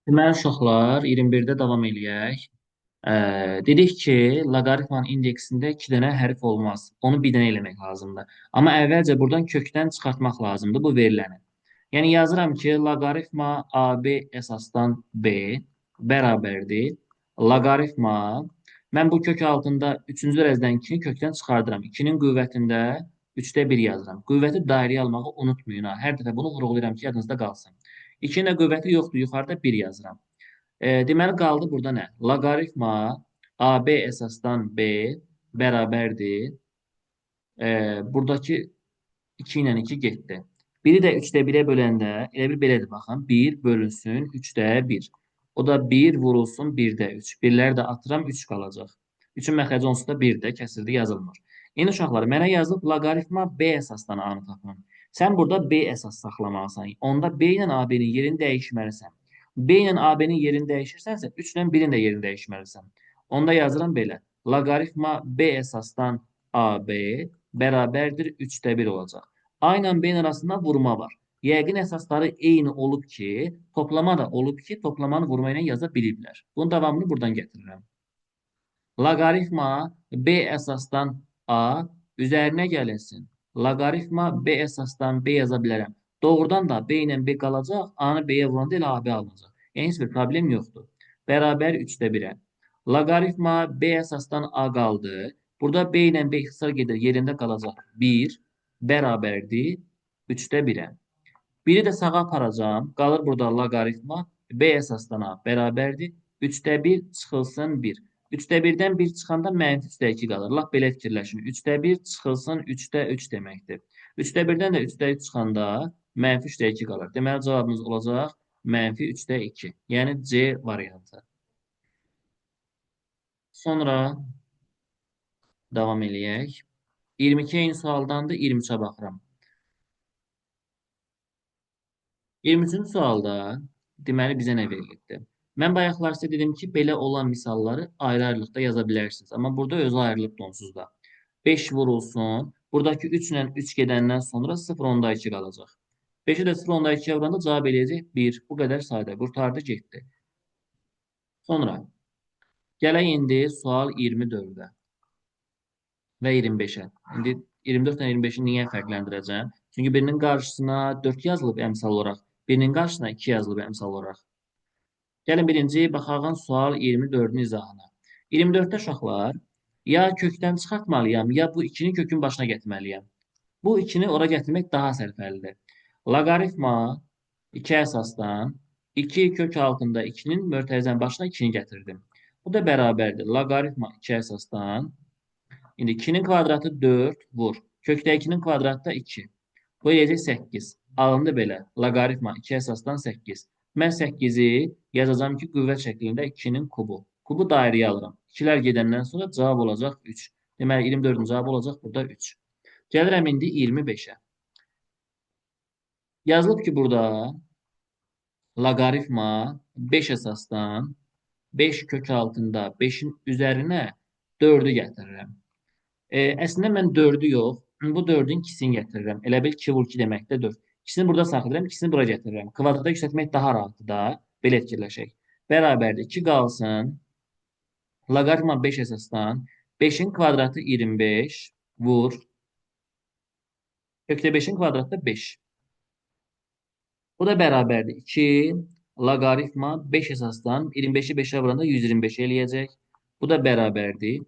Deməli uşaqlar 21-də davam eləyək. Dedik ki, loqaritmanın indeksində 2 dənə hərf olmaz. Onu bir dənə eləmək lazımdır. Amma əvvəlcə buradan kökdən çıxartmaq lazımdır bu veriləni. Yəni yazıram ki, loqaritma AB əsasdan B bərabərdir. Loqaritma mən bu kök altında 3-cü dərəcədən 2-ni kökdən çıxardıram. 2-nin qüvvətində 3-də 1 yazıram. Qüvvəti dairəyə almağı unutmayın ha. Hər dəfə bunu vurğulayıram ki, yadınızda qalsın. 2-nin də qüvvəti yoxdur. Yuxarıda 1 yazıram. Deməli qaldı burada nə? Loqaritma AB əsasdan B bərabərdir. Buradakı 2 ilə 2 getdi. Biri də 3-də 1-ə böləndə elə bir belədir baxın. 1 bölünsün 3-də 1. O da 1 vurulsun 1-də 3. Birləri də atıram 3 qalacaq. 3-ün məxrəci onsuz da 1-də kəsildi yazılmır. İndi uşaqlar mənə yazıb loqaritma B əsasdan A-nı tapın. Sən burada B əsas saxlamalısan. Onda B ilə AB-nin yerini dəyişməlisən. B ilə AB-nin yerini dəyişirsənsə 3 ilə 1-in də yerini dəyişməlisən. Onda yazıram belə. Loqaritma B əsasdan AB bərabərdir 3-də 1 olacaq. A ilə B-nin arasında vurma var. Yəqin əsasları eyni olub ki, toplama da olub ki, toplamanı vurma ilə yaza biliblər. Bunun davamını buradan gətirirəm. Loqaritma B əsasdan A üzərinə gəlinsin. Loqaritma B əsasdan B yaza bilərəm. Doğrudan da B ilə B qalacaq, A-nı B-yə vuranda elə AB alınacaq. Yəni heç bir problem yoxdur. Bərabər 3-də 1-ə. Loqaritma B əsasdan A qaldı. Burada B ilə B ixtisar gedir, yerində qalacaq 1 bərabərdir 3-də 1-ə. Biri də sağa aparacağım. Qalır burada loqaritma B əsasdan A bərabərdir. 3-də 1 çıxılsın 1. 3-də 1-dən 1 çıxanda mənfi 3-də 2 qalır. Lap belə fikirləşin. 3-də 1 çıxılsın 3-də 3 deməkdir. 3-də 1-dən də 3-də 3 çıxanda mənfi 3-də 2 qalır. Deməli cavabımız olacaq mənfi 3-də 2. Yəni C variantı. Sonra davam eləyək. 22 eyni sualdandır, 23-ə baxıram. 23-cü sualda deməli bizə nə verilibdir? Mən bayaqlar sizə dedim ki, belə olan misalları ayrı-ayrılıqda yaza bilərsiniz. Amma burada özü ayrılıb onsuz da. 5 vurulsun. Buradakı 3 ilə 3 gedəndən sonra 0,2 qalacaq. 5-i də 0,2-yə vuranda cavab eləyəcək 1. Bu qədər sadə. Qurtardı, getdi. Sonra gələk indi sual 24-ə və 25-ə. İndi 24 ilə 25-i niyə fərqləndirəcəm? Çünki birinin qarşısına 4 yazılıb əmsal olaraq, birinin qarşısına 2 yazılıb əmsal olaraq. Gəlin birinci baxağın sual 24-ün izahına. 24-də uşaqlar, ya kökdən çıxartmalıyam, ya bu 2-ni kökün başına gətirməliyəm. Bu 2-ni ora gətirmək daha sərfəlidir. Loqaritma 2 əsasdan 2 kök altında 2-nin mötərizənin başına 2-ni gətirdim. Bu da bərabərdir. Loqaritma 2 əsasdan indi 2-nin kvadratı 4 vur. Kökdə 2-nin kvadratı da 2. Bu eləyəcək 8. Alındı belə. Loqaritma 2 əsasdan 8. Mən 8-i yazacağım ki, qüvvət şəklində 2-nin kubu. Kubu dairəyə alıram. 2-lər gedəndən sonra cavab olacaq 3. Deməli, 24-ün cavabı olacaq burada 3. Gəlirəm indi 25-ə. Yazılıb ki, burada loqaritma 5 əsasdan 5 kök altında 5-in üzərinə 4-ü gətirirəm. Əslində mən 4-ü yox, bu 4-ün 2-sini gətirirəm. Elə bil 2 vur 2 deməkdə 4. 2-sini burada saxlayıram, 2-sini bura gətirirəm. Kvadrata yüksəltmək daha rahatdır da. Belə fikirləşək. Bərabərdir. 2 qalsın. Loqaritma 5 əsasdan 5-in kvadratı 25 vur. Kökdə 5-in kvadratı da 5. Bu da bərabərdir. 2 loqaritma 5 əsasdan 25-i 5-ə vuranda 125 eləyəcək. Bu da bərabərdir.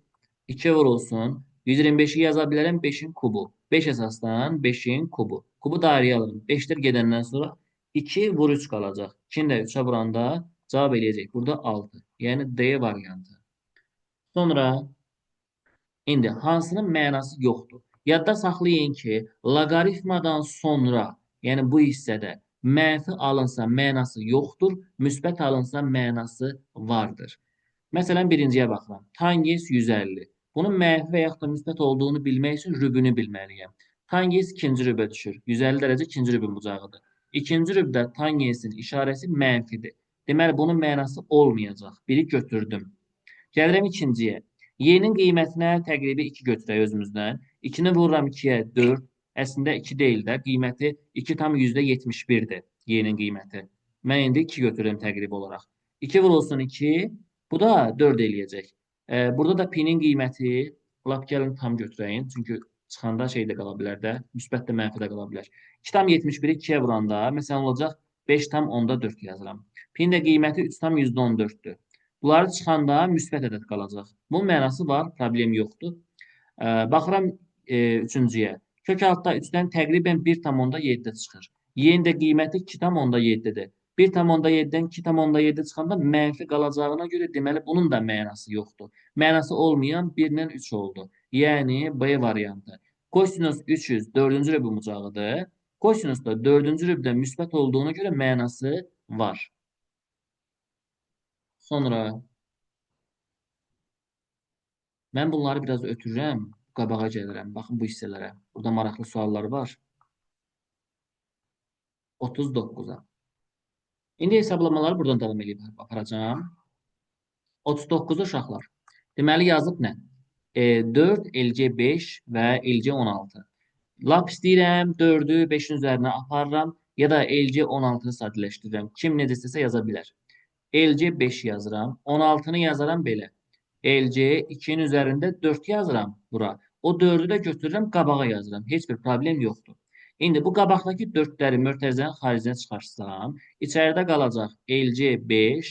2 vurulsun. 125-i yaza bilərəm 5-in kubu. 5 əsasdan 5-in kubu. Kubu dairəyə alırım. 5-lər gedəndən sonra 2 vur 3 qalacaq. 2-ni də 3-ə vuranda cavab eləyəcək. Burada 6. Yəni D variantı. Sonra indi hansının mənası yoxdur? Yadda saxlayın ki, loqaritmadan sonra, yəni bu hissədə mənfi alınsa mənası yoxdur, müsbət alınsa mənası vardır. Məsələn, birinciyə baxıram. Tangens 150. Bunun mənfi və yaxud da müsbət olduğunu bilmək üçün rübünü bilməliyəm. Tangens ikinci rübə düşür. 150 dərəcə ikinci rübün bucağıdır. İkinci rübdə tangensin işarəsi mənfidir. Deməli, bunun mənası olmayacaq. Biri götürdüm. Gəlirəm ikinciyə. Y-nin qiymətinə təqribi 2 götürək özümüzdən. 2-ni vururam 2-yə 4. Əslində 2 deyil də. Qiyməti 2 tam %71-dir. Y-nin qiyməti. Mən indi 2 götürürəm təqrib olaraq. 2 vurulsun 2, bu da 4 eləyəcək. Burada da pi-nin qiyməti, lap gəlin tam götürəyin. Çünki çıxanda şey də qala bilər də, müsbət də mənfi də qala bilər. 2,71-i 2-yə vuranda, məsələn, olacaq 5,4 yazıram. Pi-nin də qiyməti 3,14-dür. Bunları çıxanda müsbət ədəd qalacaq. Bunun mənası var, problem yoxdur. Baxıram üçüncüyə. Kök altda 3-dən təqribən 1,7 çıxır. Y-in də qiyməti 2,7-dir. 1,7-dən 2,7 çıxanda mənfi qalacağına görə deməli bunun da mənası yoxdur. Mənası olmayan 1-lə 3 oldu. Yəni B variantı. Kosinus 300 4-cü rüb bucağıdır. Kosinus da 4-cü rübdə müsbət olduğuna görə mənası var. Sonra mən bunları biraz ötürürəm. Qabağa gəlirəm. Baxın bu hissələrə. Burada maraqlı suallar var. 39-a. İndi hesablamaları buradan davam edib aparacağım. 39 uşaqlar. Deməli yazıb nə? 4, LC5 və LC16. Lap istəyirəm 4-ü 5-in üzərinə aparıram ya da LC16-nı sadələşdirirəm. Kim necə istəsə yaza bilər. LC5 yazıram. 16-nı yazaram belə. LC2-nin üzərində 4 yazıram bura. O 4-ü də götürürəm, qabağa yazıram. Heç bir problem yoxdur. İndi bu qabaqdakı 4-ləri mötərizənin xaricinə çıxarsam, içəridə qalacaq LC5,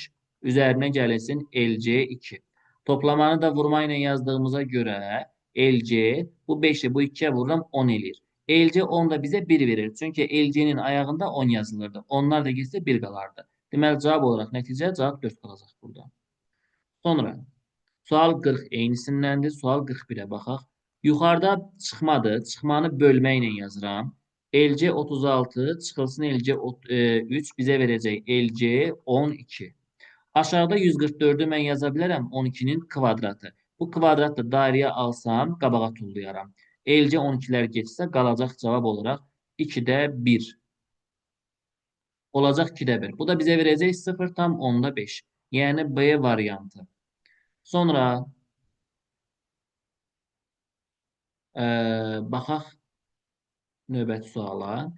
üzərinə gəlsin LC2. Toplamanı da vurma ilə yazdığımıza görə LC, bu 5-i bu 2-yə vururam 10 eləyir. LC 10 da bizə 1 verir. Çünki LC-nin ayağında 10 yazılırdı. Onlar da getsə 1 qalardı. Deməli, cavab olaraq nəticə cavab 4 qalacaq burada. Sonra sual 40 eynisindəndir. Sual 41-ə baxaq. Yuxarıda çıxmadır. Çıxmanı bölməklə yazıram. LC 36 çıxılsın LC 3 bizə verəcək LC 12. Aşağıda 144-ü mən yaza bilərəm 12-nin kvadratı. Bu kvadratı dairəyə alsam qabağa tullayaram. LC 12-lər geçsə qalacaq cavab olaraq 2-də 1. Olacaq 2-də 1. Bu da bizə verəcək 0,5. Yəni B variantı. Sonra baxaq növbəti suala.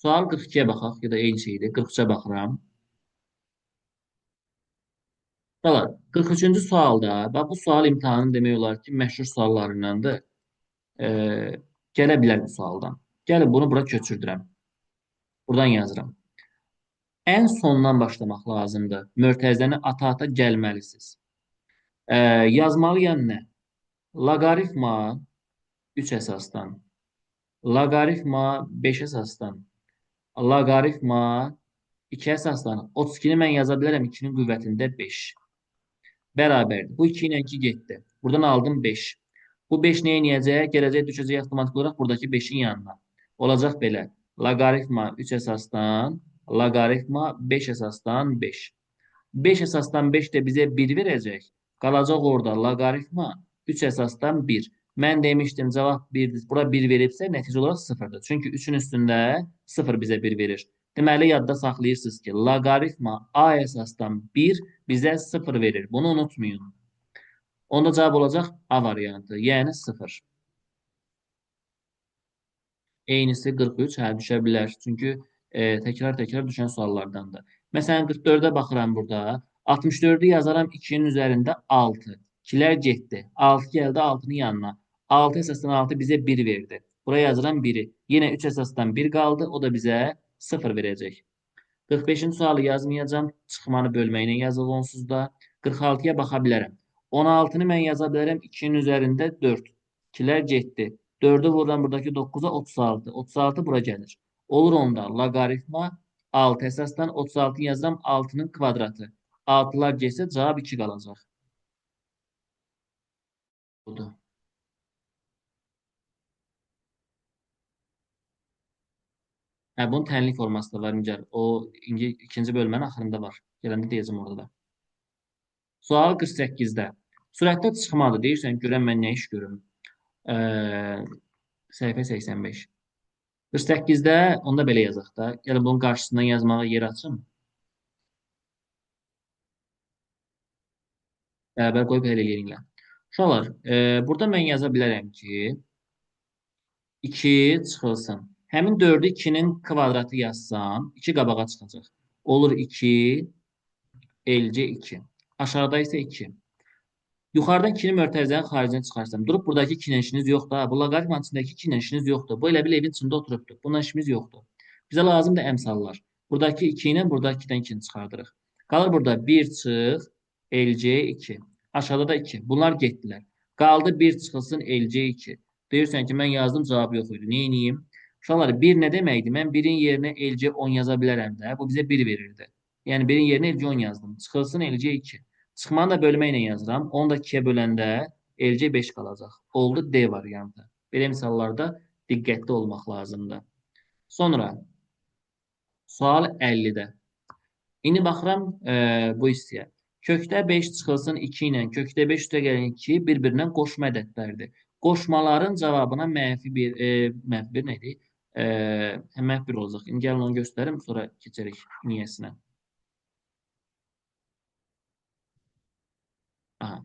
Sual 42-yə baxaq, ya da eyni şeydir. 43-ə baxıram. Qalar, 43-cü sualda, bax bu sual imtahanın demək olar ki, məşhur suallarındandır. E, Gələ bilər bu sualdan. Gəlin bunu bura köçürdürəm. Buradan yazıram. Ən sondan başlamaq lazımdır. Mötərizəni ata-ata gəlməlisiniz. Yazmalıyam nə? Loqaritma 3 əsasdan. Loqaritma 5 əsasdan. Loqaritma 2 əsasdan. 32-ni mən yaza bilərəm 2-nin qüvvətində 5. Bərabərdir. Bu 2 ilə 2 getdi. Buradan aldım 5. Bu 5 nə edəcək? Gələcək düşəcək avtomatik olaraq buradakı 5-in yanına. Olacaq belə. Loqaritma 3 əsasdan, loqaritma 5 əsasdan 5. 5 əsasdan 5 də bizə 1 verəcək. Qalacaq orada loqaritma 3 əsasdan 1. Mən demişdim cavab 1-dir. Bura 1 veribsə nəticə olaraq 0-dır. Çünki 3-ün üstündə 0 bizə 1 verir. Deməli yadda saxlayırsınız ki, loqaritma A əsasdan 1 bizə 0 verir. Bunu unutmayın. Onda cavab olacaq A variantı, yəni 0. Eynisi 43, hə, düşə bilər. Çünki təkrar-təkrar düşən suallardandır. Məsələn, 44-ə baxıram burada. 64-ü yazaram 2-nin üzərində 6. 2-lər getdi. 6 gəldi 6-nın yanına. 6 əsasdan 6 bizə 1 verdi. Buraya yazıram 1-i. Yenə 3 əsasdan 1 qaldı. O da bizə 0 verəcək. 45-ci sualı yazmayacağım. Çıxmanı bölməklə yazılır onsuz da. 46-ya baxa bilərəm. 16-nı mən yaza bilərəm 2-nin üzərində 4. 2-lər getdi. 4-ü vururam buradakı 9-a 36. 36 bura gəlir. Olur onda loqaritma 6 əsasdan 36 yazıram 6-nın kvadratı. 6-lar getsə cavab 2 qalacaq. Budur. Hə, bunun tənlik forması da var incə. O ikinci bölmənin axırında var. Gələndə deyəcəm orada da. Sual 48-də. Sürətdə çıxmadır. Deyirsən, görən mən nə iş görüm? Səhifə 85. 48-də onda belə yazaq da. Yəni bunun qarşısından yazmağa yer açım. Bərabər qoyub həll eləyirlər. Uşaqlar, burada mən yaza bilərəm ki, 2 çıxılsın. Həmin 4-ü 2-nin kvadratı yazsam, 2 qabağa çıxacaq. Olur 2 elci 2. Aşağıda ise 2. Yuxarıdan 2-ni mötərizənin xaricinə çıxarsam, durub buradakı 2-nin işiniz yoxdur. Bu loqaritmanın içindəki 2-nin işiniz yoxdur. Bu elə bil evin içində oturubdur. Bundan işimiz yoxdur. Bizə lazımdır əmsallar. Buradakı 2 ilə buradakı 2-dən 2-ni çıxardırıq. Qalır burada 1 çıx, elc 2. Aşağıda da 2. Bunlar getdilər. Qaldı 1 çıxılsın elc 2. Deyirsən ki, mən yazdım, cavabı yox idi. Neyniyim? Uşaqlar, 1 nə deməkdir? Mən 1-in yerinə elc 10 yaza bilərəm də. Bu bizə 1 verirdi. Yəni 1-in yerinə elc 10 yazdım. Çıxılsın elc 2. Çıxmanı da bölmə ilə yazıram. Onu da 2-yə böləndə elc 5 qalacaq. Oldu D variantı. Belə misallarda diqqətli olmaq lazımdır. Sonra sual 50-də. İndi baxıram bu hissəyə. Kökdə 5 çıxılsın 2 ilə kökdə 5 üstə gəlin 2 bir-birindən qoşma ədədlərdir. Qoşmaların cavabına mənfi 1 mənfi 1 nə idi? Mənfi 1 olacaq. İndi gəlin onu göstərim, sonra keçərik niyəsinə. Aha.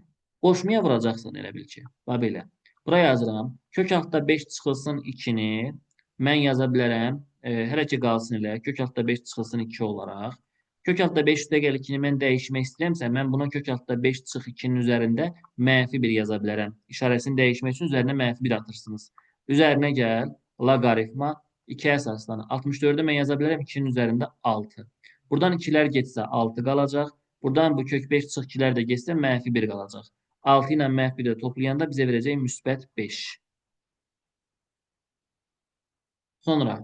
Qoşmaya vuracaqsan elə bil ki. Bax belə. Bura yazıram. Kök altda 5 çıxılsın 2-ni mən yaza bilərəm. Hələ ki qalsın elə. Kök altda 5 çıxılsın 2 olaraq. Kök altda 5 üstə gəl 2-ni mən dəyişmək istəyirəmsə, mən buna kök altda 5 çıx 2-nin üzərində mənfi 1 yaza bilərəm. İşarəsini dəyişmək üçün üzərinə mənfi 1 atırsınız. Üzərinə gəl. Loqaritma 2 əsaslanır. 64-ü mən yaza bilərəm 2-nin üzərində 6. Buradan 2-lər getsə 6 qalacaq. Buradan bu kök 5 çıx 2-lər də getsə mənfi 1 qalacaq. 6 ilə mənfi 1-i toplayanda bizə verəcək müsbət 5. Sonra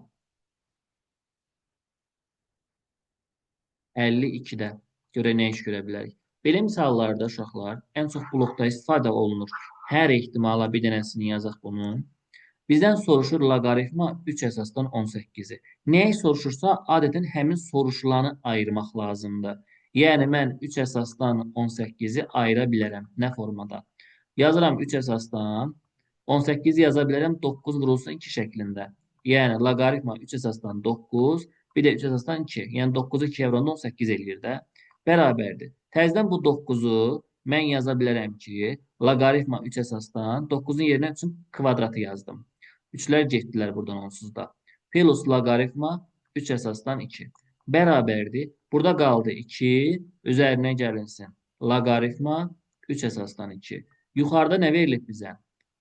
52-də görə nə iş görə bilərik? Belə misallarda uşaqlar ən çox blokda istifadə olunur. Hər ehtimala bir dənəsini yazaq bunun. Bizdən soruşur loqaritma 3 əsasdan 18-i. Nəyi soruşursa, adətən həmin soruşulanı ayırmaq lazımdır. Yəni, mən 3 əsasdan 18-i ayıra bilərəm. Nə formada? Yazıram 3 əsasdan 18-i yaza bilərəm 9 vurulsun 2 şəklində. Yəni, loqaritma 3 əsasdan 9, bir də 3 əsasdan 2. Yəni, 9-u 2-yə vuranda 18 eləyir də. Bərabərdir. Təzədən bu 9-u mən yaza bilərəm ki, loqaritma 3 əsasdan 9-un yerinə 3-ün kvadratı yazdım. 3-lər getdilər buradan onsuz da. Plus loqaritma 3 əsasdan 2. Bərabərdir. Burada qaldı 2. Üzərinə gəlinsin. Loqaritma 3 əsasdan 2. Yuxarıda nə verilib bizə?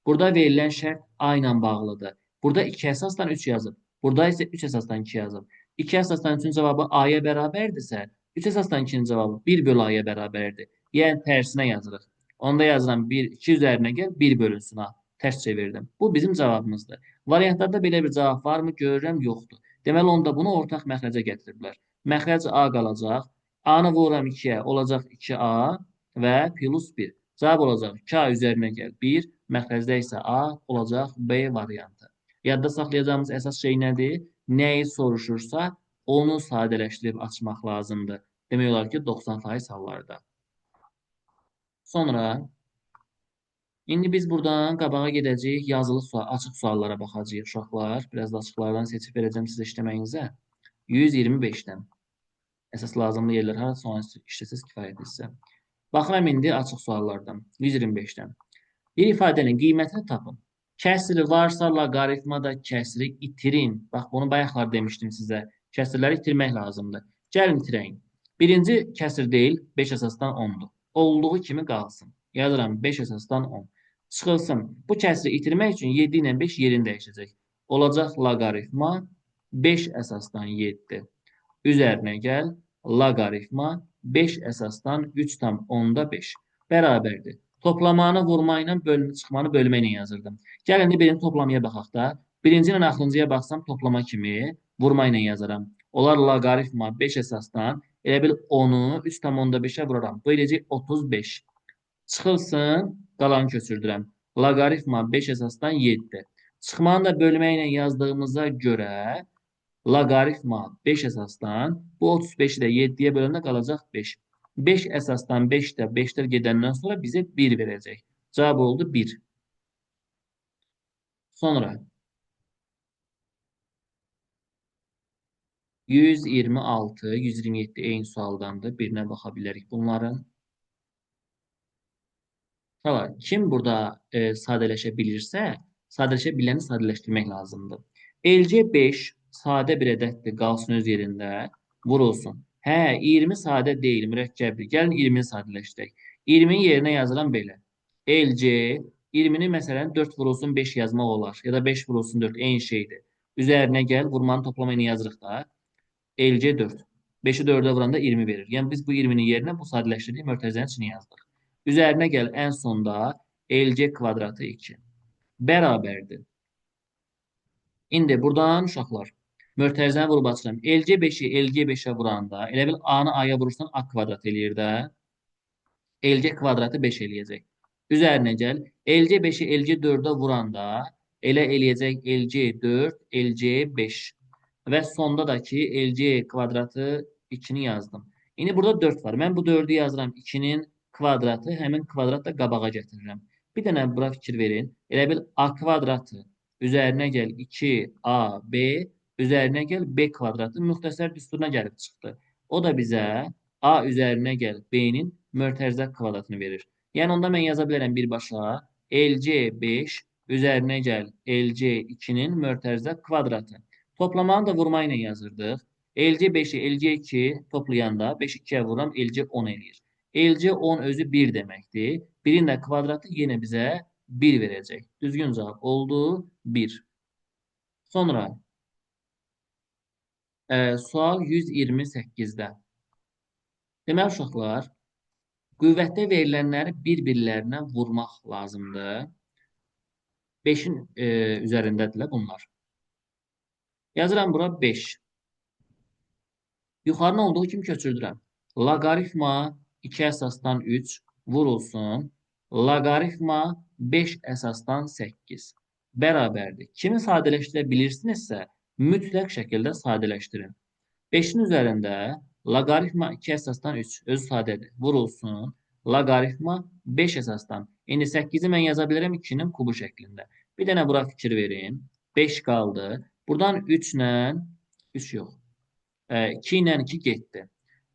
Burada verilən şərt A ilə bağlıdır. Burada 2 əsasdan 3 yazıb. Burada isə 3 əsasdan 2 yazıb. 2 əsasdan 3-ün cavabı A-ya bərabərdirsə, 3 əsasdan 2-nin cavabı 1 bölü A-ya bərabərdir. Yəni, tərsinə yazırıq. Onda yazıram 1, 2 üzərinə gəl, 1 bölünsün A. Tərs çevirdim. Bu bizim cavabımızdır. Variantlarda belə bir cavab varmı? Görürəm, yoxdur. Deməli, onda bunu ortaq məxrəcə gətiriblər. Məxrəc A qalacaq. A-nı vururam 2-yə, olacaq 2A və plus 1. Cavab olacaq 2A üzərinə gəl 1, məxrəcdə isə A olacaq B variantı. Yadda saxlayacağımız əsas şey nədir? Nəyi soruşursa, onu sadələşdirib açmaq lazımdır. Demək olar ki, 90% hallarda. Sonra İndi biz buradan qabağa gedəcəyik, yazılı sual, açıq suallara baxacağıq uşaqlar. Biraz da açıqlardan seçib verəcəm sizə işləməyinizə. 125-dən. Əsas lazımlı yerlər hara sonra işləsəz kifayətlisə. Baxıram indi açıq suallardan. 125-dən. Bir ifadənin qiymətini tapın. Kəsri varsa loqaritma da kəsri itirin. Bax, bunu bayaqlar demişdim sizə. Kəsrləri itirmək lazımdır. Gəlin itirəyin. Birinci kəsr deyil, 5 əsasdan 10-dur. Olduğu kimi qalsın. Yazıram 5 əsasdan 10. Çıxılsın. Bu kəsri itirmək üçün 7 ilə 5 yerini dəyişəcək. Olacaq loqaritma 5 əsasdan 7. Üzərinə gəl. Loqaritma 5 əsasdan 3,5 bərabərdir. Toplamanı vurma ilə çıxmanı bölmə ilə yazırdım. Gəlin indi birini toplamaya baxaq da. Birinci ilə axırıncıya baxsam toplama kimi vurma ilə yazaram. Onlar loqaritma 5 əsasdan elə bil 10-u 3,5-ə vuraram. Bu eləcək 35. Çıxılsın, qalanı köçürdürəm. Loqaritma 5 əsasdan 7. Çıxmanı da bölmə ilə yazdığımıza görə loqaritma 5 əsasdan bu 35-i də 7-yə böləndə qalacaq 5. 5 əsasdan 5 də 5-lər gedəndən sonra bizə 1 verəcək. Cavab oldu 1. Sonra 126, 127 eyni sualdandır. Birinə baxa bilərik bunların. Kim burada sadələşə bilirsə, sadələşə biləni sadələşdirmək lazımdır. Elc 5 sadə bir ədəddir, qalsın öz yerində, vurulsun. Hə, 20 sadə deyil, mürəkkəbdir. Gəlin 20-ni sadələşdirək. 20-nin yerinə yazıram belə. LC 20-ni məsələn 4 vurulsun 5 yazmaq olar. Ya da 5 vurulsun 4 eyni şeydir. Üzərinə gəl, vurmanın toplamayını yazırıq da. LC 4. 5-i 4-ə vuranda 20 verir. Yəni biz bu 20-nin yerinə bu sadələşdirdiyi mötərizənin içini yazdıq. Üzərinə gəl, ən sonda LC kvadratı 2. Bərabərdir. İndi buradan uşaqlar mötərizəni vurub açıram. LC 5-i LG 5-ə vuranda elə bil A-nı A-ya vurursan A kvadrat eləyir də. LC kvadratı 5 eləyəcək. Üzərinə gəl. LC 5-i LC 4-ə vuranda elə eləyəcək LC 4, LC 5. Və sonda da ki LC kvadratı 2-ni yazdım. İndi burada 4 var. Mən bu 4-ü yazıram. 2-nin kvadratı həmin kvadrat da qabağa gətirirəm. Bir dənə bura fikir verin. Elə bil A kvadratı üzərinə gəl 2AB, üzərinə gəl B kvadratı müxtəsər düsturuna gəlib çıxdı. O da bizə A üzərinə gəl B-nin mötərizə kvadratını verir. Yəni onda mən yaza bilərəm birbaşa LC 5 üzərinə gəl LC 2-nin mötərizə kvadratı. Toplamanı da vurma ilə yazırdıq. LC 5-i LC 2 toplayanda 5-i 2-yə vururam LC 10 eləyir. LC 10 özü 1 deməkdir. 1-in də kvadratı yenə bizə 1 verəcək. Düzgün cavab oldu 1. Sonra sual 128-də. Deməli uşaqlar, qüvvətdə verilənləri bir-birlərinə vurmaq lazımdır. 5-in üzərindədirlər bunlar. Yazıram bura 5. Yuxarı olduğu kimi köçürdürəm. Loqaritma 2 əsasdan 3 vurulsun. Loqaritma 5 əsasdan 8 bərabərdir. Kimi sadələşdirə bilirsinizsə, mütləq şəkildə sadələşdirin. 5-in üzərində loqaritma 2 əsasdan 3 özü sadədir. Vurulsun. Loqaritma 5 əsasdan. İndi 8-i mən yaza bilərəm 2-nin kubu şəklində. Bir dənə bura fikir verin. 5 qaldı. Buradan 3 ilə 3 yox. 2 ilə 2 getdi.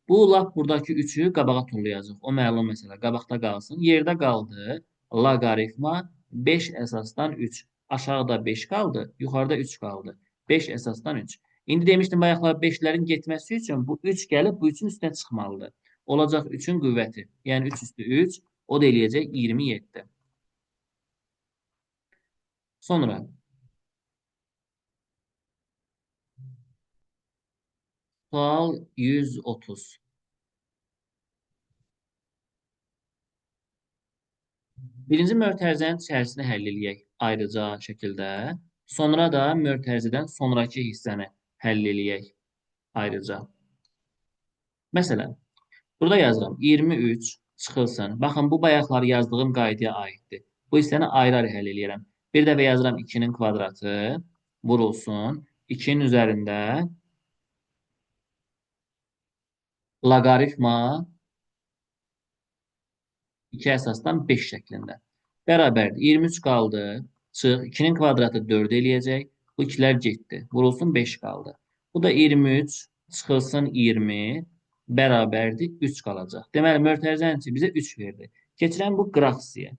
Bu lap buradakı 3-ü qabağa tullayacaq. O məlum məsələ. Qabaqda qalsın. Yerdə qaldı. Loqaritma 5 əsasdan 3. Aşağıda 5 qaldı. Yuxarıda 3 qaldı. 5 əsasdan 3. İndi demişdim bayaqlar 5-lərin getməsi üçün bu 3 gəlib bu 3-ün üstünə çıxmalıdır. Olacaq 3-ün qüvvəti. Yəni 3 üstü 3. O da eləyəcək 27. Sonra sual 130. Birinci mötərizənin içərisini həll eləyək ayrıca şəkildə. Sonra da mötərizədən sonraki hissəni həll eləyək ayrıca. Məsələn, burada yazıram 23 çıxılsın. Baxın, bu bayaqlar yazdığım qaydaya aiddir. Bu hissəni ayrı-ayrı həll eləyirəm. Bir dəfə yazıram 2-nin kvadratı vurulsun. 2-nin üzərində loqaritma 2 əsasdan 5 şəklində. Bərabərdir. 23 qaldı. Çıx. 2-nin kvadratı 4 eləyəcək. Bu 2-lər getdi. Vurulsun 5 qaldı. Bu da 23 çıxılsın 20 bərabərdir 3 qalacaq. Deməli, mötərizənin içi bizə 3 verdi. Keçirəm bu qıraq hissəyə.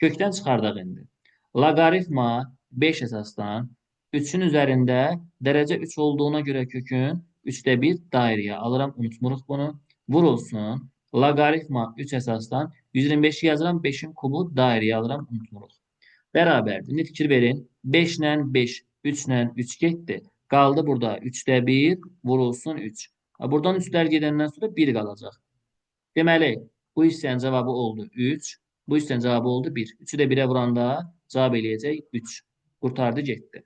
Kökdən çıxardaq indi. Loqaritma 5 əsasdan 3-ün üzərində dərəcə 3 olduğuna görə kökün 3də 1 dairəyə alıram. Unutmuruq bunu. Vurulsun. Loqaritma 3 əsasdan 125-i yazıram, 5-in kubu dairəyə alıram, unutmuruq. Bərabərdir. İndi fikir verin. 5 ilə 5, 3 ilə 3 getdi. Qaldı burada 3də 1 vurulsun 3. Buradan 3-lər gedəndən sonra 1 qalacaq. Deməli, bu hissənin cavabı oldu 3. Bu hissənin cavabı oldu 1. 3-ü də 1-ə vuranda cavab eləyəcək 3. Qurtardı, getdi.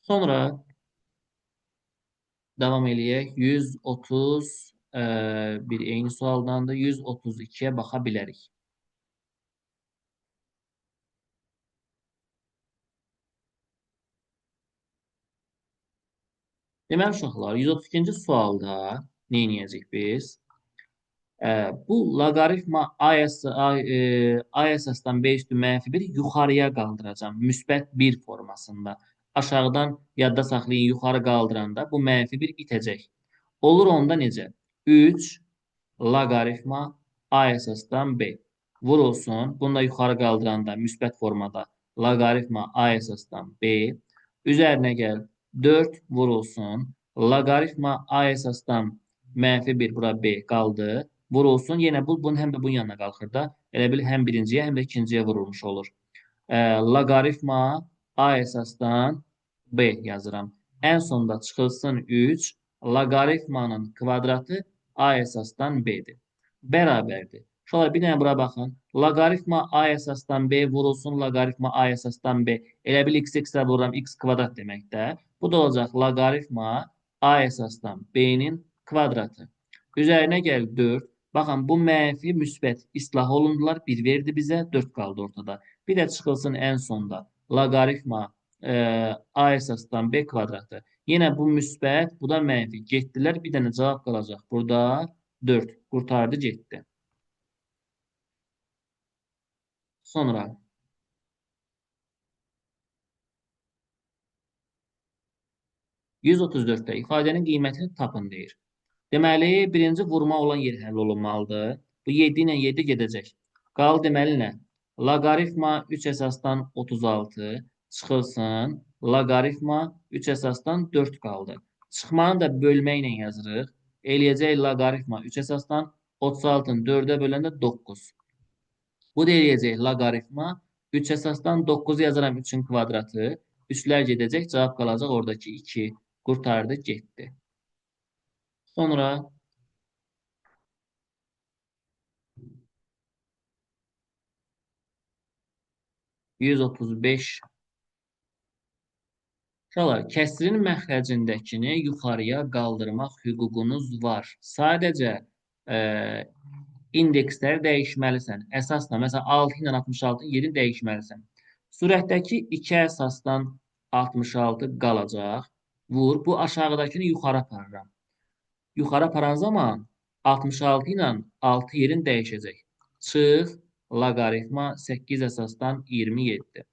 Sonra davam eləyək. 130 bir eyni sualdandır. 132-yə baxa bilərik. Deməli, uşaqlar, 132-ci sualda nə edəcəyik biz? Bu loqaritma A əsasdan B üstü -1 yuxarıya qaldıracam. Müsbət 1 formasında. Aşağıdan yadda saxlayın, yuxarı qaldıranda bu -1 itəcək. Olur onda necə? 3 loqaritma A əsasdan B. Vurulsun. Bunu da yuxarı qaldıranda müsbət formada loqaritma A əsasdan B. Üzərinə gəl. 4 vurulsun. Loqaritma A əsasdan Mənfi 1 bura B qaldı. Vurulsun. Yenə bunun həm də bunun yanına qalxır da. Elə bil həm birinciyə, həm də ikinciyə vurulmuş olur. Loqaritma A əsasdan B yazıram. Ən sonda çıxılsın 3. Loqaritmanın kvadratı A əsasdan B-dir. Bərabərdir. Uşaqlar bir dənə bura baxın. Loqaritma A əsasdan B vurulsun loqaritma A əsasdan B. Elə bil x-ə vururam x kvadrat deməkdə. Bu da olacaq loqaritma A əsasdan B-nin kvadratı. Üzərinə gəl 4. Baxın bu mənfi müsbət islah olundular. 1 verdi bizə 4 qaldı ortada. Bir də çıxılsın ən sonda. Loqaritma A əsasdan B kvadratı. Yenə bu müsbət, bu da mənfi. Getdilər. Bir dənə cavab qalacaq. Burada 4. Qurtardı, getdi. Sonra 134-də ifadənin qiymətini tapın deyir. Deməli, birinci vurma olan yer həll olunmalıdır. Bu 7 ilə 7 gedəcək. Qaldı deməli nə? Loqaritma 3 əsasdan 36 çıxılsın. Loqaritma 3 əsasdan 4 qaldı. Çıxmanı da bölmə ilə yazırıq. Eləyəcək loqaritma 3 əsasdan 36-nı 4-ə böləndə 9. Bu da eləyəcək loqaritma 3 əsasdan 9 yazaram 3-ün kvadratı. 3-lər gedəcək, cavab qalacaq oradakı 2. Qurtardı, getdi. Sonra 135. Uşaqlar, kəsrin məxrəcindəkini yuxarıya qaldırmaq hüququnuz var. Sadəcə e, indeksləri dəyişməlisən. Əsasla, məsələn, 6 ilə 66-nın yerini dəyişməlisən. Surətdəki 2 əsasdan 66 qalacaq. Vur, bu aşağıdakını yuxarı aparıram. Yuxarı aparan zaman 66 ilə 6 yerin dəyişəcək. Çıx, loqaritma 8 əsasdan 27.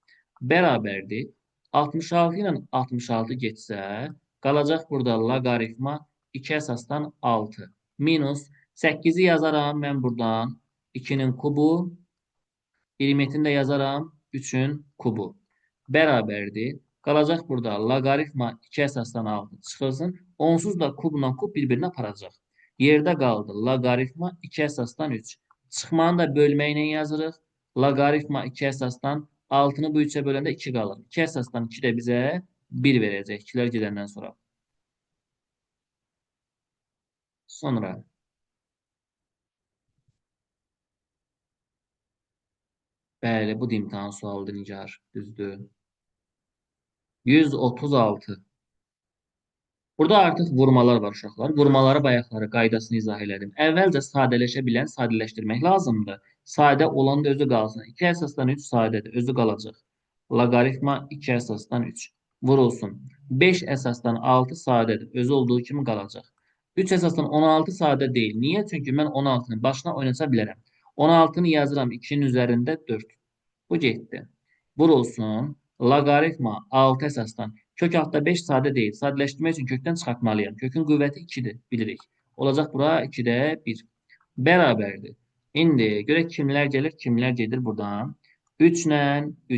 Bərabərdir. 66 ilə 66 getsə, qalacaq burada loqaritma 2 əsasdan 6. Minus 8-i yazaram mən buradan 2-nin kubu, 20-ni də yazaram 3-ün kubu. Bərabərdir. Qalacaq burada loqaritma 2 əsasdan 6 çıxılsın. Onsuz da kubla kub bir-birini aparacaq. Yerdə qaldı loqaritma 2 əsasdan 3. Çıxmanı da bölmə ilə yazırıq. Loqaritma 2 əsasdan 6-nı bu 3-ə böləndə 2 qalır. 2 əsasdan 2 də bizə 1 verəcək. 2-lər gedəndən sonra. Sonra bəli, bu da imtahan sualıdır Nigar. Düzdür. 136. Burada artıq vurmalar var uşaqlar. Vurmaları bayaqları qaydasını izah elədim. Əvvəlcə sadələşə bilən sadələşdirmək lazımdır. Sadə olan da özü qalsın. 2 əsasdan 3 sadədir. Özü qalacaq. Loqaritma 2 əsasdan 3. Vurulsun. 5 əsasdan 6 sadədir. Özü olduğu kimi qalacaq. 3 əsasdan 16 sadə deyil. Niyə? Çünki mən 16-nı başına oynata bilərəm. 16-nı yazıram 2-nin üzərində 4. Bu getdi. Vurulsun. Loqaritma 6 əsasdan. Kök altda 5 sadə deyil. Sadələşdirmək üçün kökdən çıxartmalıyam. Kökün qüvvəti 2-dir, bilirik. Olacaq bura 2-də 1. Bərabərdir. İndi görək kimlər gəlir, kimlər gedir buradan. 3 ilə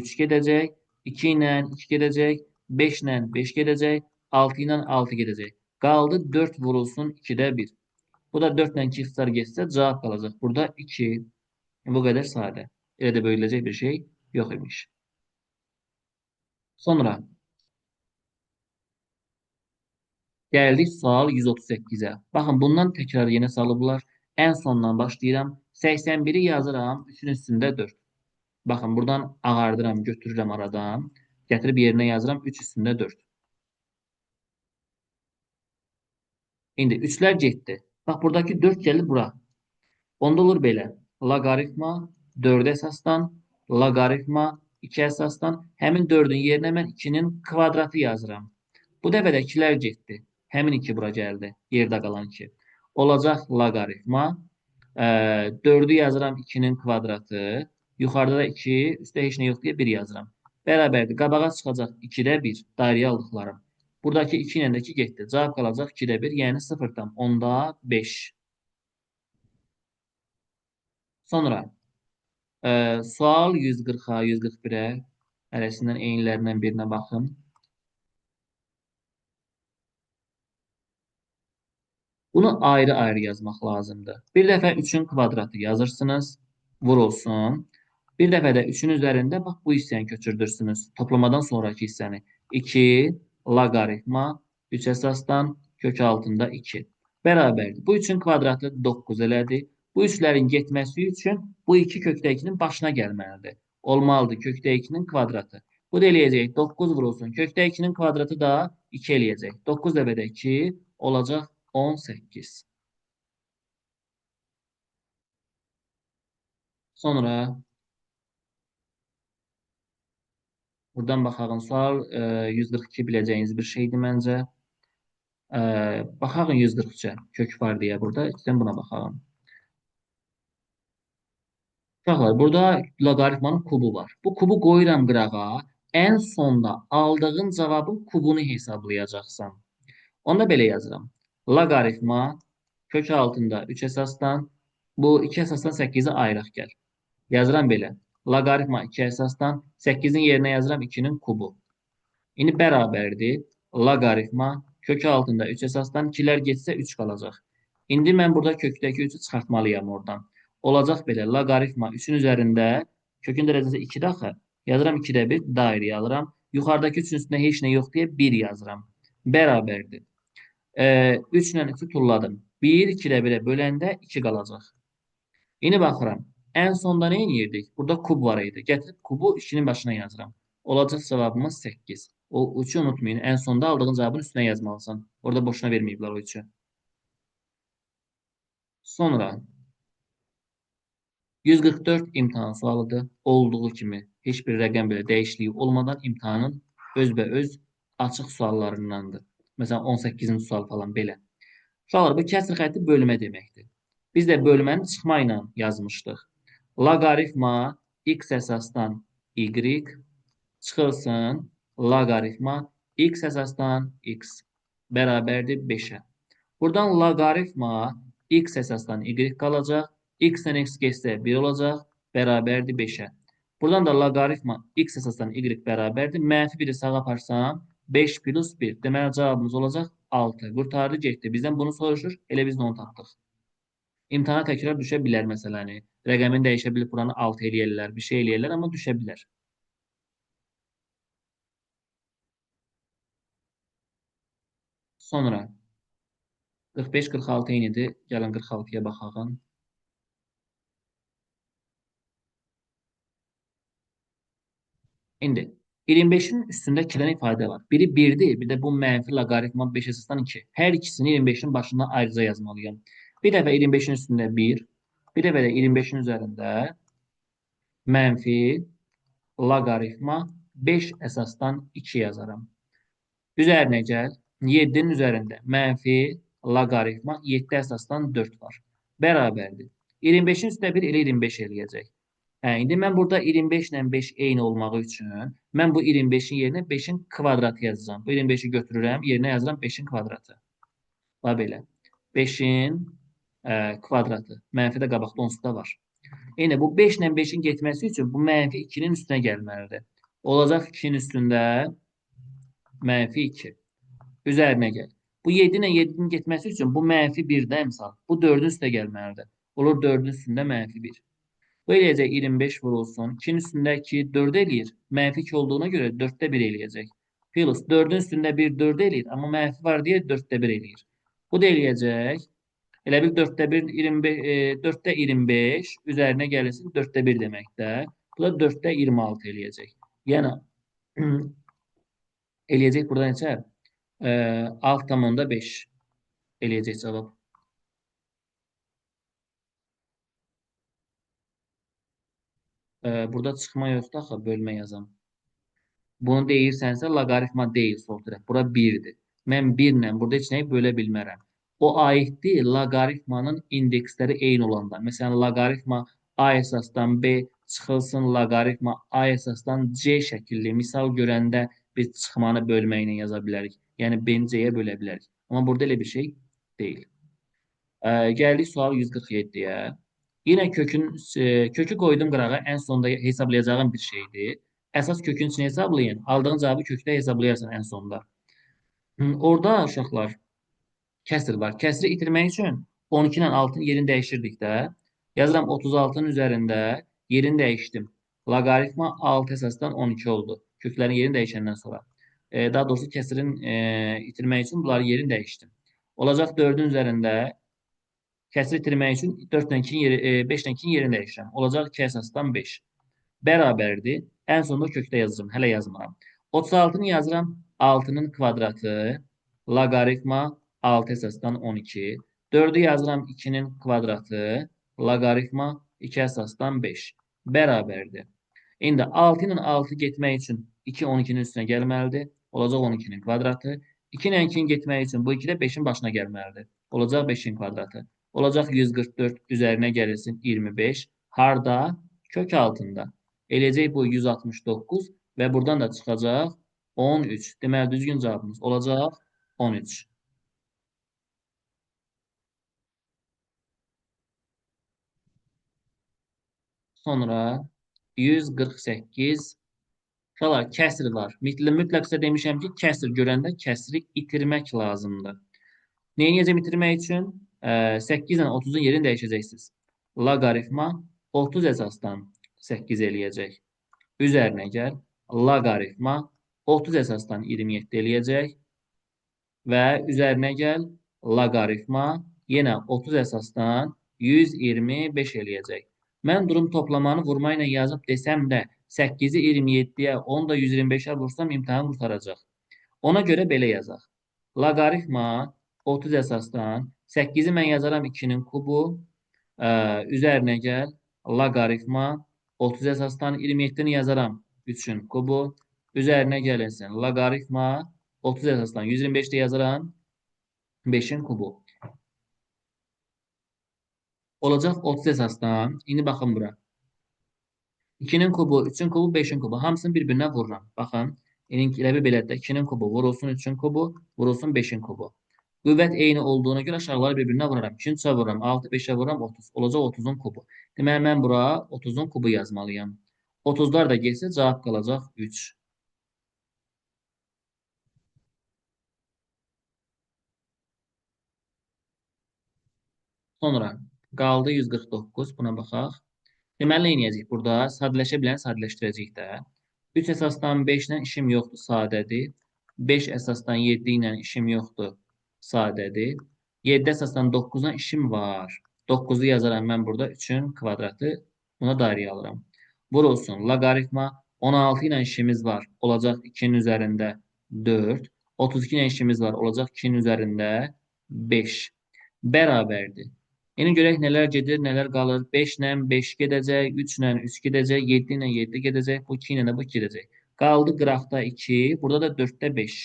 3 gedəcək, 2 ilə 2 gedəcək, 5 ilə 5 gedəcək, 6 ilə 6 gedəcək. Qaldı 4 vurulsun 2-də 1. Bu da 4 ilə 2 ixtisar getsə cavab qalacaq. Burada 2. Bu qədər sadə. Elə də bölünəcək bir şey yox imiş. Sonra gəldik sual 138-ə. Baxın, bundan təkrar yenə salıblar. Ən sondan başlayıram. 81-i yazıram. 3-ün üstündə 4. Baxın, buradan ağardıram, götürürəm aradan. Gətirib yerinə yazıram. 3 üstündə 4. İndi 3-lər getdi. Bax, buradakı 4 gəlir bura. Onda olur belə. Loqaritma 4 əsasdan, loqaritma 2 əsasdan. Həmin 4-ün yerinə mən 2-nin kvadratı yazıram. Bu dəfə də 2-lər getdi. Həmin 2 bura gəldi. Yerdə qalan 2. Olacaq loqaritma. 4-ü yazıram 2-nin kvadratı. Yuxarıda da 2, üstə heç nə yox deyə 1 yazıram. Bərabərdir. Qabağa çıxacaq 2-də 1. Dairəyə aldıqlarım. Buradakı 2 ilə də 2 getdi. Cavab qalacaq 2-də 1, yəni 0-dan 10-da 5. Sonra sual 140-a, 141-ə hərəsindən eynilərindən birinə baxın. Bunu ayrı-ayrı yazmaq lazımdır. Bir dəfə 3-ün kvadratı yazırsınız, vurulsun. Bir dəfə də 3-ün üzərində bax bu hissəni köçürdürsünüz. Toplamadan sonraki hissəni. 2 loqaritma 3 əsasdan kök altında 2. Bərabərdir. Bu 3-ün kvadratı 9 elədi. Bu üçlərin getməsi üçün bu 2 kökdə 2-nin başına gəlməlidir. Olmalıdır kökdə 2-nin kvadratı. Bu da eləyəcək 9 vurulsun. Kökdə 2-nin kvadratı da 2 eləyəcək. 9 dəfədə 2 olacaq 18. Sonra buradan baxağın sual 142 biləcəyiniz bir şeydir məncə. Baxağın 143-ə kök var deyə burada. İstəyən buna baxağın. Uşaqlar, burada loqaritmanın kubu var. Bu kubu qoyuram qırağa. Ən sonda aldığın cavabın kubunu hesablayacaqsan. Onda belə yazıram. Loqaritma kök altında 3 əsasdan bu 2 əsasdan 8-i ayıraq gəl. Yazıram belə. Loqaritma 2 əsasdan 8-in yerinə yazıram 2-nin kubu. İndi bərabərdir. Loqaritma kök altında 3 əsasdan 2-lər getsə 3 qalacaq. İndi mən burada kökdəki 3-ü çıxartmalıyam oradan. Olacaq belə. Loqaritma 3-ün üzərində kökün dərəcəsi 2-də axı. Yazıram 2-də 1, dairəyə alıram. Yuxarıdakı 3-ün üstündə heç nə yox deyə 1 yazıram. Bərabərdir. 3 ilə 3-ü tulladım. 1 2-də 1-ə böləndə 2 qalacaq. İndi baxıram. Ən sonda nə edirdik? Burada kub var idi. Gətirib kubu 2-nin başına yazıram. Olacaq cavabımız 8. O 3-ü unutmayın. Ən sonda aldığın cavabın üstünə yazmalısan. Orada boşuna verməyiblər o 3-ü. Sonra 144 imtahan sualıdır. Olduğu kimi heç bir rəqəm belə dəyişikliyi olmadan imtahanın özbəöz açıq suallarındandır. Məsələn 18-ci sual falan belə. Uşaqlar, bu kəsr xətti bölmə deməkdir. Biz də bölməni çıxma ilə yazmışdıq. Loqaritma x əsasdan y çıxılsın loqaritma x əsasdan x bərabərdir 5-ə. Buradan loqaritma x əsasdan y qalacaq. X-dən x getsə 1 olacaq. Bərabərdir 5-ə. Buradan da loqaritma x əsasdan y bərabərdir. Mənfi 1-i sağa aparsam 5 plus 1. Deməli cavabımız olacaq 6. Qurtardı getdi. Bizdən bunu soruşur. Elə biz də onu tapdıq. İmtahana təkrar düşə bilər məsələni. Rəqəmin dəyişə bilib buranı 6 eləyərlər, bir şey eləyərlər, amma düşə bilər. Sonra 45-46 eynidir. Gəlin 46-ya baxaq. İndi 25-in üstündə 2 dənə ifadə var. Biri 1-dir, bir də bu mənfi loqaritma 5 əsasdan 2. Hər ikisini 25-in başına ayrıca yazmalıyam. Bir dəfə 25-in üstündə 1, bir dəfə də 25-in üzərində mənfi loqaritma 5 əsasdan 2 yazaram. Üzərinə gəl. 7-nin üzərində mənfi loqaritma 7 əsasdan 4 var. Bərabərdir. 25-in üstə 1 elə 25 eləyəcək. İndi mən burada 25 ilə 5 eyni olmağı üçün mən bu 25-in yerinə 5-in kvadratı yazacağam. Bu 25-i götürürəm, yerinə yazıram 5-in kvadratı. Bax belə. 5-in kvadratı. Mənfi də qabaqda onsuz da var. Yəni bu 5 ilə 5-in getməsi üçün bu mənfi 2-nin üstünə gəlməlidir. Olacaq 2-nin üstündə mənfi 2. Üzərinə gəl. Bu 7 ilə 7-nin getməsi üçün bu mənfi 1-də əmsal. Bu 4-ün üstə gəlməlidir. Olur 4-ün üstündə mənfi 1. Bu eləyəcək 25 vurulsun. 2-nin üstündə 2 4 eləyir. Mənfi 2 olduğuna görə 4-də 1 eləyəcək. Plus 4-ün üstündə 1 4 eləyir. Amma mənfi var deyə 4-də 1 eləyir. Bu da eləyəcək. Elə bil 4-də 1 25 4-də 25 üzərinə gəlirsin 4-də 1 deməkdə. Bu da 4-də 26 eləyəcək. Yəni eləyəcək burada neçə? 6,5 eləyəcək cavab. Burada çıxma yoxdur axı, bölmə yazam. Bunu deyirsənsə, loqaritma deyil sol tərəf. Bura 1-dir. Mən 1 ilə burada heç nəyi bölə bilmərəm. O aiddir loqaritmanın indeksləri eyni olanda. Məsələn, loqaritma A əsasdan B çıxılsın loqaritma A əsasdan C şəkilli misal görəndə biz çıxmanı bölmə ilə yaza bilərik. Yəni B-ni C-yə bölə bilərik. Amma burada elə bir şey deyil. Gəldik sual 147-yə. Yenə kökü qoydum qırağa, ən sonda hesablayacağım bir şeydir. Əsas kökün içini hesablayın. Aldığın cavabı kökdə hesablayarsan ən sonda. Orada uşaqlar Kəsr var. Kəsri itirmək üçün 12 ilə 6-nın yerini dəyişirdik də. Yazıram 36-nın üzərində yerini dəyişdim. Loqaritma 6 əsasdan 12 oldu. Köklərin yerini dəyişəndən sonra. Daha doğrusu kəsrin itirmək üçün bunların yerini dəyişdim. Olacaq 4-ün üzərində kəsri itirmək üçün 4 ilə 2-nin yeri, 5 ilə 2-nin yerini dəyişirəm. Olacaq 2 əsasdan 5. Bərabərdir. Ən sonunda kökdə yazacağım. Hələ yazmıram. 36-nı yazıram. 6-nın kvadratı loqaritma 6 əsasdan 12. 4-ü yazıram 2-nin kvadratı loqaritma 2 əsasdan 5. Bərabərdir. İndi 6 ilə 6 getmək üçün 2 12-nin üstünə gəlməlidir. Olacaq 12-nin kvadratı. 2 ilə 2-nin getmək üçün bu 2 də 5-in başına gəlməlidir. Olacaq 5-in kvadratı. Olacaq 144 üzərinə gəlirsin 25. Harda? Kök altında. Eləcək bu 169 və buradan da çıxacaq 13. Deməli, düzgün cavabımız olacaq 13. Sonra 148. Uşaqlar, kəsr var. Mütləqsə demişəm ki, kəsr görəndə kəsri itirmək lazımdır. Neyi necə itirmək üçün? 8 ilə 30-un yerini dəyişəcəksiniz. Loqaritma 30 əsasdan 8 eləyəcək. Üzərinə gəl. Loqaritma 30 əsasdan 27 eləyəcək. Və üzərinə gəl. Loqaritma yenə 30 əsasdan 125 eləyəcək. Mən durum toplamanı vurma ilə yazıb desəm də 8-i 27-yə, 10 da 125-ə vursam imtahan qurtaracaq. Ona görə belə yazaq. Loqaritma 30 əsasdan 8-i mən yazaram 2-nin kubu. Üzərinə gəl. Loqaritma 30 əsasdan 27-ni yazaram 3-ün kubu. Üzərinə gəlinsin. Loqaritma 30 əsasdan 125 də yazaram 5-in kubu. Olacaq 30 əsasdan. İndi baxın bura. 2-nin kubu, 3-ün kubu, 5-in kubu. Hamısını bir-birinə vururam. Baxın. Elə bir belədir. 2-nin kubu vurulsun 3-ün kubu, vurulsun 5-in kubu. Qüvvət eyni olduğuna görə aşağıları bir-birinə vururam. 2-ni 3-ə vururam, 6 5-ə vururam, 30. Olacaq 30-un kubu. Deməli, mən bura 30-un kubu yazmalıyam. 30-lar da getsə cavab qalacaq 3. Sonra qaldı 149. Buna baxaq. Deməli, nə edəcəyik burada? Sadələşə bilən sadələşdirəcəyik də. 3 əsasdan 5 ilə işim yoxdur, sadədir. 5 əsasdan 7 ilə işim yoxdur, sadədir. 7 əsasdan 9 ilə işim var. 9-u yazaram mən burada 3-ün kvadratı. Buna dairəyə alıram. Vurulsun. Loqaritma 16 ilə işimiz var. Olacaq 2-nin üzərində 4. 32 ilə işimiz var. Olacaq 2-nin üzərində 5. Bərabərdir. İndi görək nələr gedir, nələr qalır. 5 ilə 5 gedəcək, 3 ilə 3 gedəcək, 7 ilə 7 gedəcək, bu 2 ilə də bu gedəcək. Qaldı qıraqda 2, burada da 4-də 5.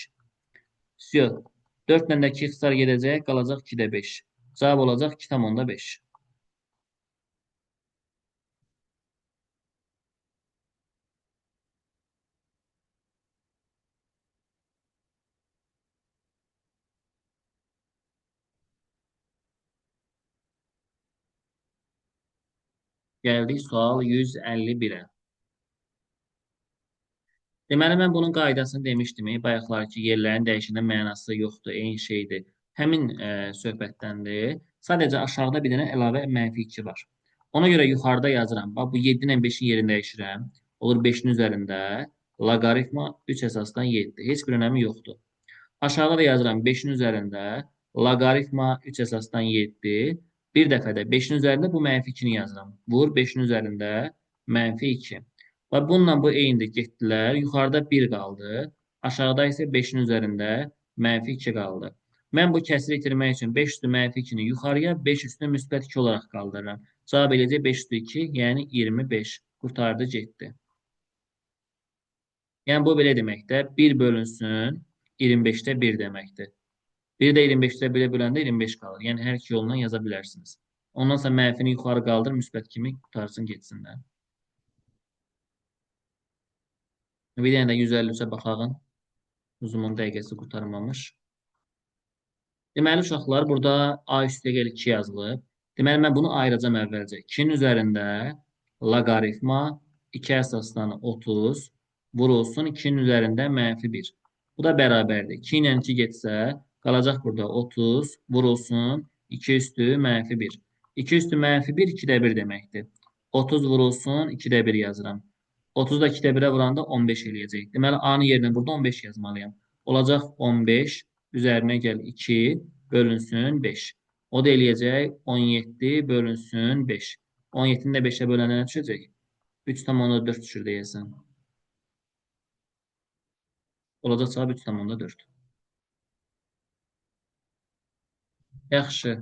Vəsiyo. 4 ilə də 2 ixtisar gedəcək, qalacaq 2-də 5. Cavab olacaq 2,5. Gəldik sual 151-ə. Deməli, mən bunun qaydasını demişdim. Bayaqlarki yerlərin dəyişəndə mənası yoxdur, eyni şeydir. Həmin söhbətdəndir. Sadəcə aşağıda bir dənə əlavə mənfi 2 var. Ona görə yuxarıda yazıram. Bax, bu 7 ilə 5-in yerini dəyişirəm. Olur 5-in üzərində loqaritma 3 əsasdan 7. Heç bir önəmi yoxdur. Aşağıda da yazıram 5-in üzərində loqaritma 3 əsasdan 7. Bir dəfə də 5-in üzərində bu mənfi 2-ni yazıram. Vur 5-in üzərində mənfi 2. Və bununla bu eynidir, getdilər. Yuxarıda 1 qaldı. Aşağıda isə 5-in üzərində mənfi 2 qaldı. Mən bu kəsiri itirmək üçün 5 üstü mənfi 2-ni yuxarıya, 5 üstü müsbət 2 olaraq qaldırıram. Cavab eləyəcək 5 üstü 2, yəni 25. Qurtardı, getdi. Yəni bu belə deməkdir. 1 bölünsün 25-də 1 deməkdir. 1 də 25-də 1-ə böləndə 25 qalır. Yəni hər iki yolla yaza bilərsiniz. Ondan sonra mənfini yuxarı qaldır, müsbət kimi qutarsın, getsinlər. Bir dənə də 153-ə baxağın. Uzumun dəqiqəsi qurtarmamış. Deməli, uşaqlar, burada A üstə gəl 2 yazılıb. Deməli, mən bunu ayıracam əvvəlcə. 2-nin üzərində loqaritma 2 əsasdan 30 vurulsun 2-nin üzərində mənfi 1. Bu da bərabərdir. 2 ilə 2 getsə Qalacaq burada 30 vurulsun 2 üstü mənfi 1. 2 üstü mənfi 1 2-də 1 deməkdir. 30 vurulsun 2-də 1 yazıram. 30 da 2-də 1-ə vuranda 15 eləyəcək. Deməli, A-nın yerinə burada 15 yazmalıyam. Olacaq 15 üzərinə gəl 2 bölünsün 5. O da eləyəcək 17 bölünsün 5. 17-ni də 5-ə böləndə nə düşəcək? 3,4 düşür deyəsən. Olacaq cavab 3,4. Yaxşı.